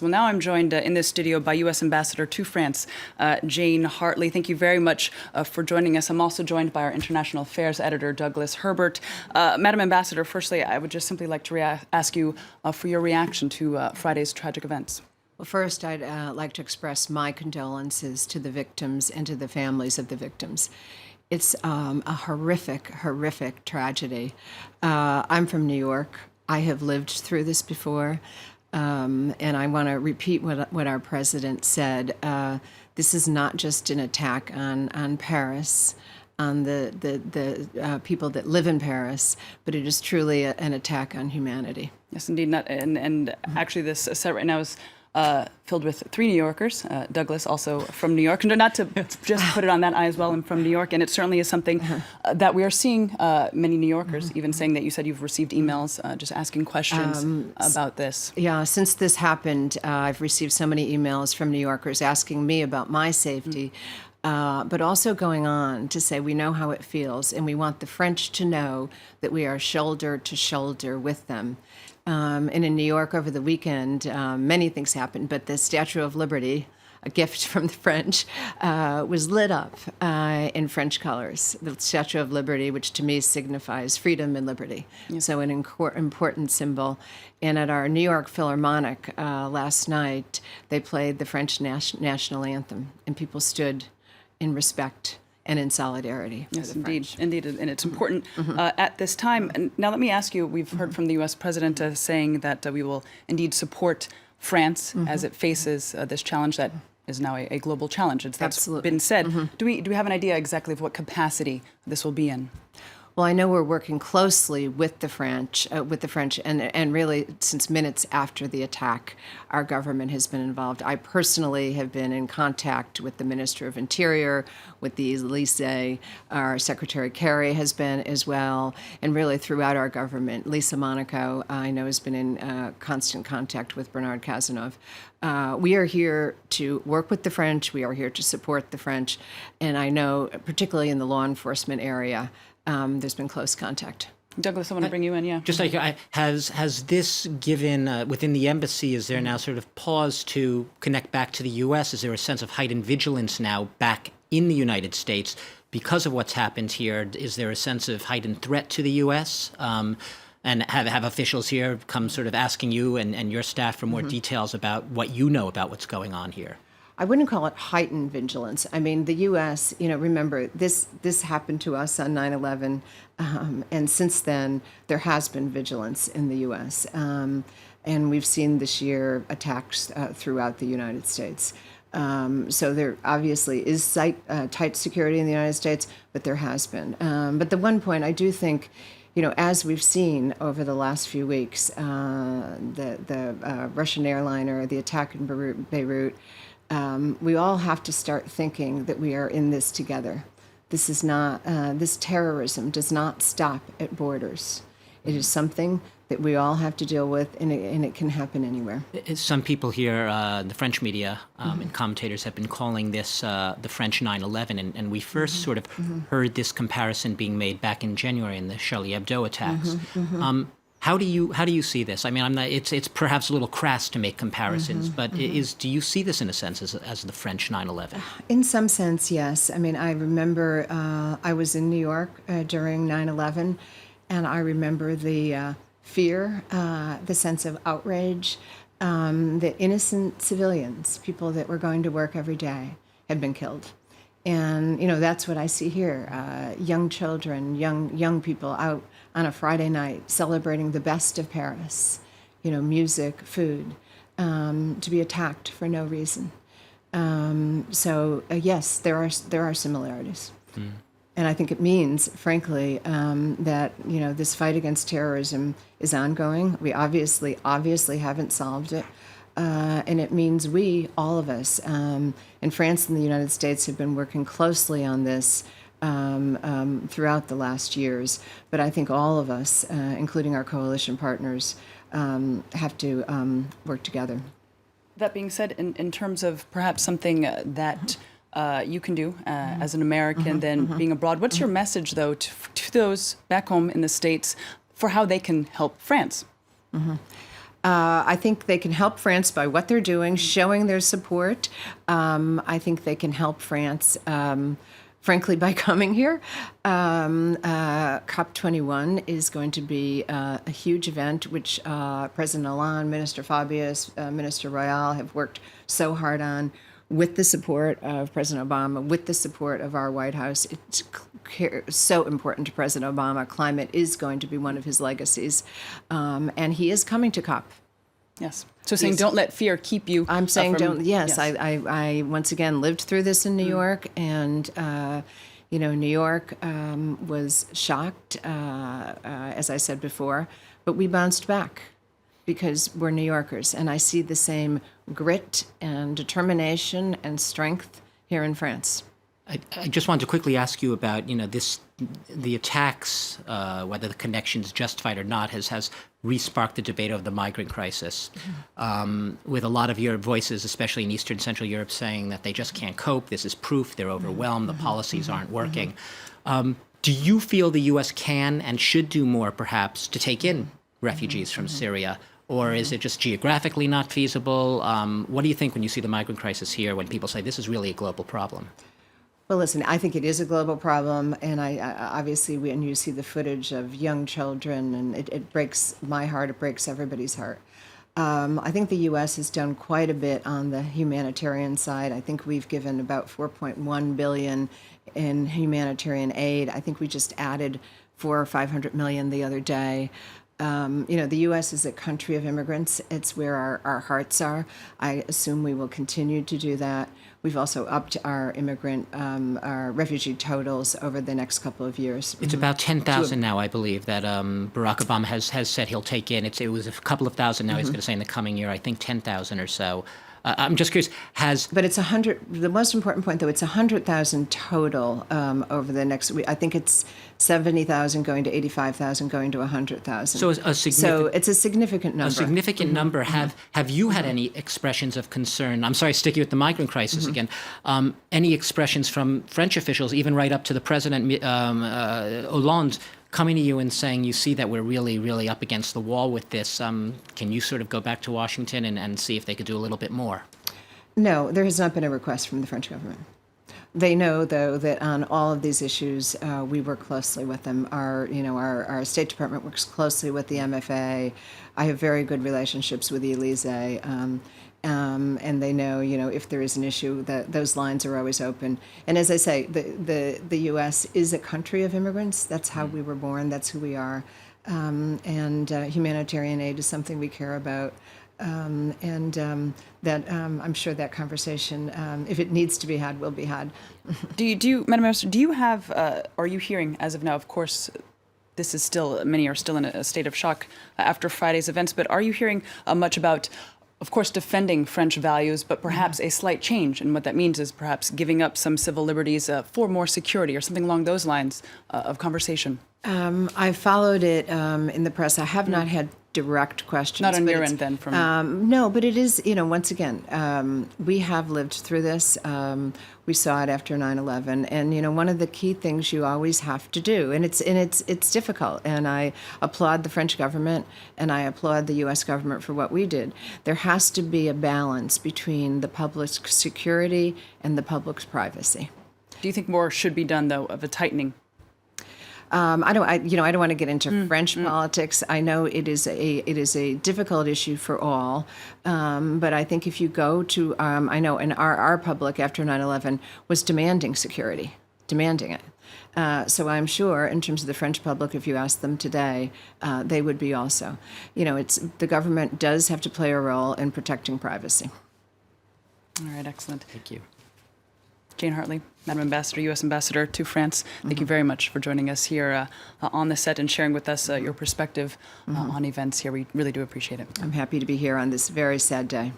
Well, now I'm joined in this studio by U.S. Ambassador to France, Jane Hartley. Thank you very much for joining us. I'm also joined by our International Affairs Editor, Douglas Herbert. Madam Ambassador, firstly, I would just simply like to ask you for your reaction to Friday's tragic events. Well, first, I'd like to express my condolences to the victims and to the families of the victims. It's a horrific tragedy. I'm from New York. I have lived through this before. And I want to repeat what our president said. This is not just an attack on Paris, on the people that live in Paris, but it is truly an attack on humanity. Yes, indeed. Actually, this set right now is filled with 3 New Yorkers. Douglas, also from New York. Not to just put it on that eye as well, I'm from New York, and it certainly is something that we are seeing many New Yorkers even saying that you said you've received emails just asking questions about this. Yeah, since this happened, I've received so many emails from New Yorkers asking me about my safety, but also going on to say we know how it feels, and we want the French to know that we are shoulder to shoulder with them. And in New York over the weekend, many things happened, but the Statue of Liberty, a gift from the French, was lit up in French colors. The Statue of Liberty, which to me signifies freedom and liberty. Yes. So an important symbol. And at our New York Philharmonic last night, they played the French national anthem, and people stood in respect and in solidarity. Yes, indeed, and it's important at this time. And now let me ask you, we've heard from the U.S. President saying that we will indeed support France as it faces this challenge that is now a global challenge. That's been said. Do we have an idea exactly of what capacity this will be in? Well, I know we're working closely with the French, and really since minutes after the attack, our government has been involved. I personally have been in contact with the Minister of Interior, with the Elysee. Our Secretary Kerry has been as well, and really throughout our government. Lisa Monaco, I know, has been in constant contact with Bernard Cazeneuve. We are here to work with the French. We are here to support the French, and I know, particularly in the law enforcement area, there's been close contact. Douglas, I want to bring you in, yeah. Just like, has this given, within the embassy, is there now sort of pause to connect back to the U.S.? Is there a sense of heightened vigilance now back in the United States because of what's happened here? Is there a sense of heightened threat to the U.S.? And have officials here come sort of asking you and your staff for more details about what you know about what's going on here? I wouldn't call it heightened vigilance. I mean, the U.S., remember, this happened to us on 9/11, and since then, there has been vigilance in the U.S., and we've seen this year attacks throughout the United States. So there obviously is tight security in the United States, but there has been. But the one point I do think, as we've seen over the last few weeks, the Russian airliner, the attack in Beirut, we all have to start thinking that we are in this together. This is not, this terrorism does not stop at borders. It is something that we all have to deal with, and it can happen anywhere. Some people here, the French media and commentators have been calling this the French 9/11, and we first sort of heard this comparison being made back in January in the Charlie Hebdo attacks. How do you see this? I mean, it's perhaps a little crass to make comparisons, but do you see this in a sense as the French 9/11? In some sense, yes. I mean, I remember I was in New York during 9/11, and I remember the fear, the sense of outrage, that innocent civilians, people that were going to work every day, had been killed. And, that's what I see here. Young children, young people out on a Friday night celebrating the best of Paris, music, food, to be attacked for no reason. So yes, there are similarities. And I think it means, frankly, that, this fight against terrorism is ongoing. We obviously haven't solved it. And it means all of us, in France and the United States, have been working closely on this throughout the last years. But I think all of us, including our coalition partners, have to work together. That being said, in terms of perhaps something that you can do as an American being abroad, what's your message, though, to those back home in the States for how they can help France? I think they can help France by what they're doing, showing their support. I think they can help France, frankly, by coming here. COP21 is going to be a huge event, which President Hollande, Minister Fabius, Minister Royal have worked so hard on, with the support of President Obama, with the support of our White House. It's so important to President Obama. Climate is going to be one of his legacies, and he is coming to COP. Yes. So saying don't let fear keep you. I'm saying from, don't. Yes, I once again lived through this in New York, and New York was shocked, as I said before, but we bounced back because we're New Yorkers, and I see the same grit and determination and strength here in France. I just wanted to quickly ask you about, the attacks, whether the connection's justified or not, has re-sparked the debate of the migrant crisis, with a lot of Europe voices, especially in Eastern Central Europe, saying that they just can't cope. This is proof they're overwhelmed. The policies aren't working. Do you feel the U.S. can and should do more, perhaps, to take in refugees from Syria? Or is it just geographically not feasible? What do you think when you see the migrant crisis here, when people say this is really a global problem? Well, listen, I think it is a global problem, and I obviously, when you see the footage of young children, and it breaks my heart, it breaks everybody's heart. I think the U.S. has done quite a bit on the humanitarian side. I think we've given about $4.1 billion in humanitarian aid. I think we just added $400 or $500 million the other day. The U.S. is a country of immigrants. It's where our hearts are. I assume we will continue to do that. We've also upped our our refugee totals over the next couple of years. It's about 10,000 now, I believe, that Barack Obama has said he'll take in. It was a couple of thousand now. He's going to say in the coming year, I think 10,000 or so. I'm just curious, But it's 100, the most important point, though, it's 100,000 total over the next week. I think it's 70,000 going to 85,000 going to 100,000. So it's a significant number. A significant number. Have you had any expressions of concern? I'm sorry, sticking with the migrant crisis again. Any expressions from French officials, even right up to the President Hollande, coming to you and saying, you see that we're really, really up against the wall with this. Can you sort of go back to Washington and see if they could do a little bit more? No, there has not been a request from the French government. They know, though, that on all of these issues, we work closely with them. Our State Department works closely with the MFA. I have very good relationships with the Elysee. And they know, if there is an issue, that those lines are always open. And as I say, the U.S. is a country of immigrants. That's how we were born. That's who we are. And humanitarian aid is something we care about. I'm sure that conversation, if it needs to be had, will be had. Madam Minister, do you have, are you hearing as of now, of course, this is still, many are still in a state of shock after Friday's events, but are you hearing much about, of course, defending French values, but perhaps a slight change? And what that means is perhaps giving up some civil liberties for more security or something along those lines of conversation? I followed it in the press. I have not had direct questions. Not on your end, then? No, but it is, once again, we have lived through this. We saw it after 9/11, and one of the key things you always have to do, and it's difficult. And I applaud the French government, and I applaud the U.S. government for what we did. There has to be a balance between the public's security and the public's privacy. Do you think more should be done, though, of a tightening? I don't want to get into French politics. I know it is a difficult issue for all, but I think if you go to, I know, and our public after 9/11 was demanding security, demanding it. So I'm sure, in terms of the French public, if you ask them today, they would be also. The government does have to play a role in protecting privacy. All right, excellent. Thank you. Jane Hartley, Madam Ambassador, U.S. Ambassador to France, thank you very much for joining us here on the set and sharing with us your perspective on events here. We really do appreciate it. I'm happy to be here on this very sad day.